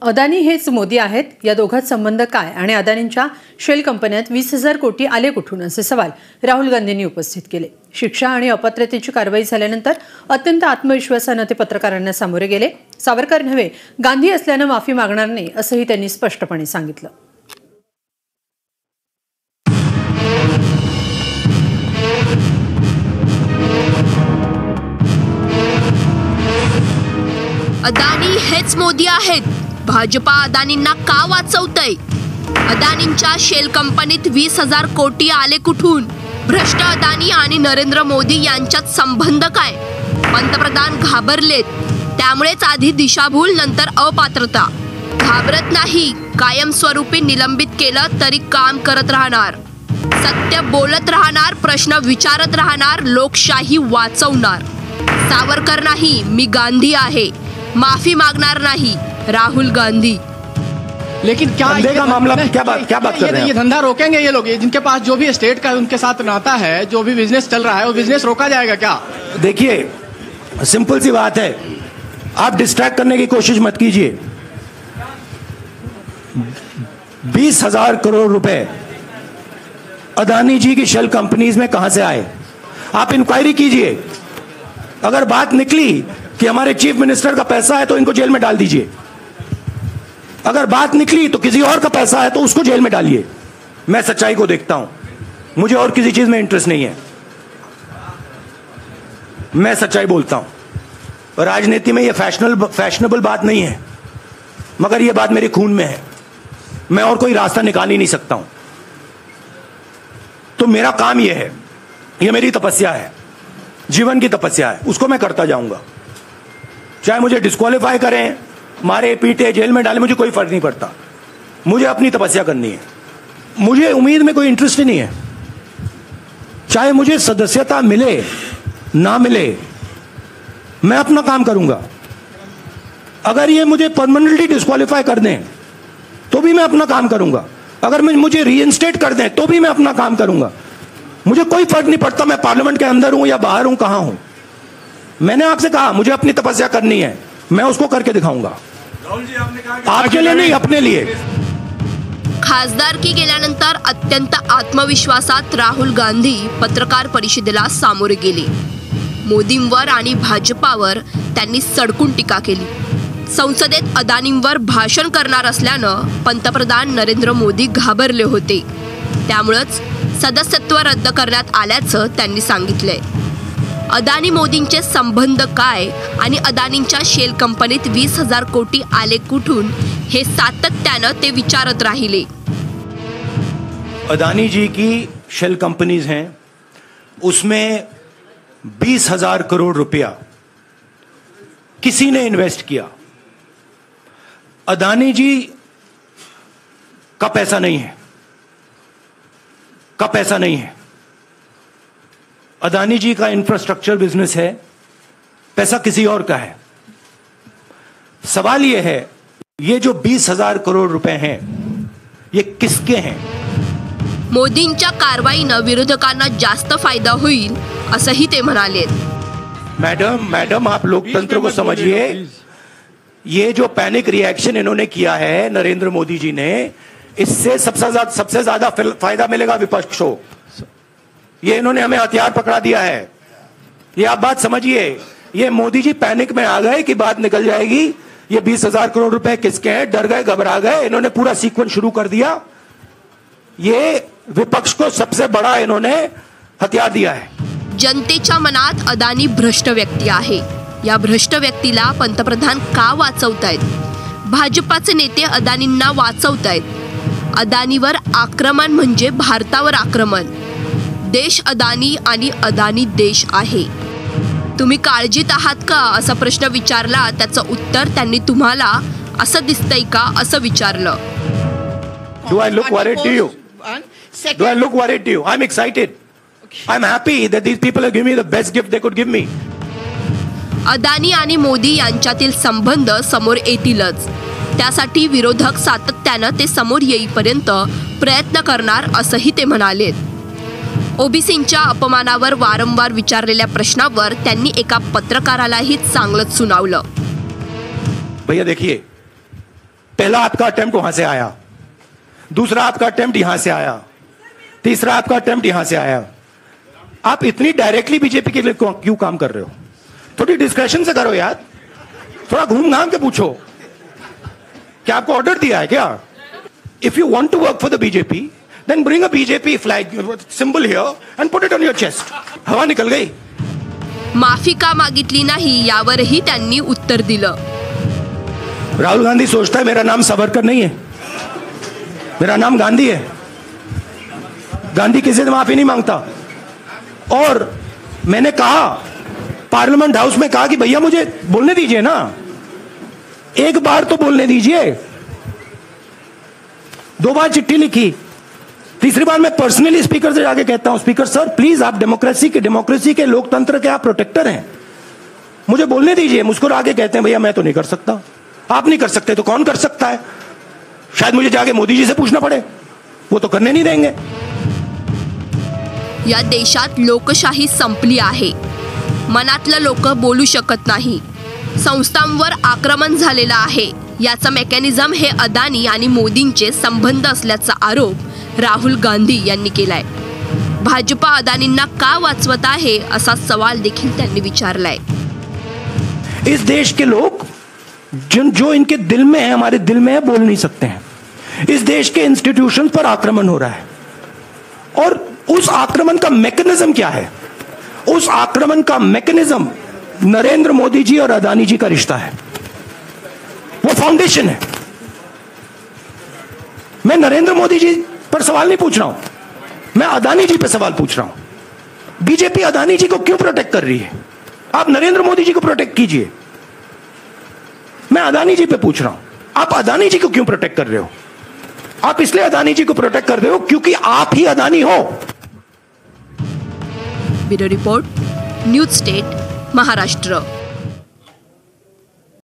अदानी हेच मोदी आहेत, या दोघात संबंध काय आणि अदानींच्या शेल कंपन्यात 20,000 कोटी आले कुठून, असे सवाल राहुल गांधींनी उपस्थित केले। शिक्षा आणि अपात्रतेची कारवाई झाल्यानंतर अत्यंत आत्मविश्वासाने ते पत्रकारांना सामोरे गेले। सावरकर नव्हे, गांधी असल्याने माफी मागणार नाही, असंही त्यांनी स्पष्टपणे सांगितलं। अदानी हेच मोदी आहेत, भाजपा अदानींना का वाचवतय? अदानींच्या शेल कंपनीत 20,000 कोटी आले कुठून? भ्रष्ट अदानी आणि नरेंद्र मोदी यांच्यात संबंध काय? पंतप्रधान घाबरलेत, त्यामुळेच आधी दिशाभूल नंतर अपात्रता। घाबरत नाही, कायमस्वरूपी निलंबित केलं तरी काम करत राहणार, सत्य बोलत राहणार, प्रश्न विचारत राहणार, लोकशाही वाचवणार। सावरकर नाही, मी गांधी आहे, माफी मागणार नहीं, राहुल गांधी। लेकिन क्या का मामला क्या बात कर रहे हैं? ये धंधा रोकेंगे ये लोग? जिनके पास जो भी स्टेट का उनके साथ नाता है, जो भी बिजनेस चल रहा है, वो बिजनेस रोका जाएगा क्या? देखिए, सिंपल सी बात है, आप डिस्ट्रैक्ट करने की कोशिश मत कीजिए। 20,000 करोड़ रुपए अदानी जी की शेल कंपनीज में कहां से आए? आप इंक्वायरी कीजिए। अगर बात निकली कि हमारे चीफ मिनिस्टर का पैसा है तो इनको जेल में डाल दीजिए। अगर बात निकली तो किसी और का पैसा है तो उसको जेल में डालिए। मैं सच्चाई को देखता हूं, मुझे और किसी चीज में इंटरेस्ट नहीं है, मैं सच्चाई बोलता हूं। राजनीति में यह फैशनेबल बात नहीं है, मगर यह बात मेरे खून में है, मैं और कोई रास्ता निकाल ही नहीं सकता हूं। तो मेरा काम यह है, यह मेरी तपस्या है, जीवन की तपस्या है, उसको मैं करता जाऊंगा। चाहे मुझे डिस्क्वालीफाई करें, मारे पीटे, जेल में डाले, मुझे कोई फर्क नहीं पड़ता, मुझे अपनी तपस्या करनी है। मुझे उम्मीद में कोई इंटरेस्ट ही नहीं है, चाहे मुझे सदस्यता मिले ना मिले, मैं अपना काम करूंगा। अगर ये मुझे परमानेंटली डिस्क्वालीफाई कर दें तो भी मैं अपना काम करूंगा, अगर मुझे रीइंस्टेट कर दें तो भी मैं अपना काम करूंगा। मुझे कोई फर्क नहीं पड़ता मैं पार्लियामेंट के अंदर हूं या बाहर हूं, कहां हूं। मैंने आपसे कहा मुझे अपनी तपस्या करनी है, मैं उसको करके दिखाऊंगा। आपके लिए नहीं, अपने लिए। खासदारकी गेल्यानंतर अत्यंत आत्मविश्वासात राहुल गांधी पत्रकार परिषदेला सामोरे गेले। मोदींवर आणि भाजपावर त्यांनी सडकून टीका केली। संसदेत अदानींवर भाषण करणार असल्यानं पंतप्रधान नरेंद्र मोदी घाबरले होते, त्यामुळेच सदस्यत्व रद्द करण्यात आल्याचं त्यांनी सांगितलंय। अदानी मोदींचे संबंध काय आणि अदानींच्या शेल कंपनीत 20,000 कोटी आले कुठून, हे सातत्यानं ते विचारत राहिले। अदानी जी की शेल कंपनीज हैं, उसमें 20,000 करोड़ रुपया किसी ने इन्वेस्ट किया। अदानी जी का पैसा नहीं है, का पैसा नहीं है। अदानी जी का इंफ्रास्ट्रक्चर बिजनेस है, पैसा किसी और का है। सवाल यह है, ये जो 20,000 करोड़ रुपए हैं, ये किसके हैं? मोदींच्या कारवाईनं विरोधकांना जास्त फायदा होईल, असंही ते म्हणाले। मैडम आप लोकतंत्र को समझिए। ये जो पैनिक रिएक्शन इन्होंने किया है नरेंद्र मोदी जी ने, इससे सबसे ज्यादा फायदा मिलेगा विपक्ष को। ये इन्होंने हमें हथियार पकड़ा दिया है, ये आप बात समझिए। ये मोदी जी पैनिक में आ गए कि बात निकल जाएगी, ये 20,000 करोड़ रुपए किसके हैं, डर गए, घबरा गए, इन्होंने पूरा सीक्वेंस शुरू कर दिया। ये विपक्ष को सबसे बड़ा इन्होंने हथियार दिया है। जनतेच्या मनात अदानी भ्रष्ट व्यक्ती आहे, या भ्रष्ट व्यक्तीला पंतप्रधान का वाचवतायत? भाजपाचे नेते अदानींना वाचवतायत। अदानीवर आक्रमण म्हणजे भारतावर आक्रमण। देश अदानी आणि अदानी देश आहे। तुम्ही काळजीत आहात का, असा प्रश्न विचारला, त्याचं उत्तर त्यांनी तुम्हाला असं दिसतंय का असं विचारलं। Do I look worried to you? Do I look worried to you? I'm excited. I'm happy that these people have given me the best gift they could give me. Adani आणि मोदी यांच्यातील संबंध समोर येतीलच, त्यासाठी विरोधक सातत्यानं ते समोर येईपर्यंत प्रयत्न करणार, असंही ते म्हणाले। ओबीसींच्या अपमानावर वारंवार विचारलेल्या प्रश्नावर त्यांनी एका पत्रकारालाही चांगलंच सुनावलं। भैया देखिए, पहला आपका अटेम्प्ट वहां से आया, दूसरा आपका अटेम्प्ट यहां से आया, तीसरा आपका अटेम्प्ट यहां से आया। आप इतनी डायरेक्टली बीजेपी के लिए क्यों काम कर रहे हो? थोड़ी डिस्क्रेशन से करो यार, थोड़ा घूम घाम के पूछो। क्या आपको ऑर्डर दिया है क्या? If you want to work for the BJP then bring a BJP flag symbol here and put it on your chest. हवा निकल गई। माफी का मागितली नाही यावरही त्यांनी उत्तर दिलं। राहुल गांधी सोचता है मेरा नाम सावरकर नहीं है, मेरा नाम गांधी है। गांधी किसी से माफी नहीं मांगता। और मैंने कहा पार्लियामेंट हाउस में, कहा कि भैया मुझे बोलने दीजिए ना, एक बार तो बोलने दीजिए। 2 बार चिट्ठी लिखी, तीसरी बार मैं पर्सनली स्पीकर से जाके कहता हूं, स्पीकर सर प्लीज, आप डेमोक्रेसी के लोकतंत्र के आप प्रोटेक्टर हैं, मुझे बोलने दीजिए। मुझको आगे कहते हैं भैया मैं तो नहीं कर सकता। आप नहीं कर सकते तो कौन कर सकता है? शायद मुझे जाके मोदी जी से पूछना पड़े, वो तो करने नहीं देंगे। या देशात लोकशाही संपली आहे। मनातलं लोक बोलू शकत नाही। संस्थांवर आक्रमण झालेलं आहे। याचं मेकॅनिझम हे अदानी आणि मोदींचे संबंध असल्याचा आरोप राहुल गांधी यांनी केलाय। भाजपा अदानींना का वाचवत आहे असा सवाल देखील त्यांनी विचारलाय। इस देश के लोग जो इनके दिल में है, हमारे दिल में है, बोल नहीं सकते हैं। इस देश के इंस्टीट्यूशंस पर आक्रमण हो रहा है और उस आक्रमण का मैकेनिज्म क्या है? उस आक्रमण का मैकेनिज्म नरेंद्र मोदी जी और अदानी जी का रिश्ता है, वो फाउंडेशन है। मैं नरेंद्र मोदी जी पर सवाल नहीं पूछ रहा हूं, मैं अदानी जी पर सवाल पूछ रहा हूं। बीजेपी अदानी जी को क्यों प्रोटेक्ट कर रही है? आप नरेंद्र मोदी जी को प्रोटेक्ट कीजिए। मैं अदानी जी पे पूछ रहा हूं, आप अदानी जी को क्यों प्रोटेक्ट कर रहे हो? आप इसलिए अदानी जी को प्रोटेक्ट कर रहे हो क्योंकि आप ही अदानी हो। Bureau report, news state, Maharashtra.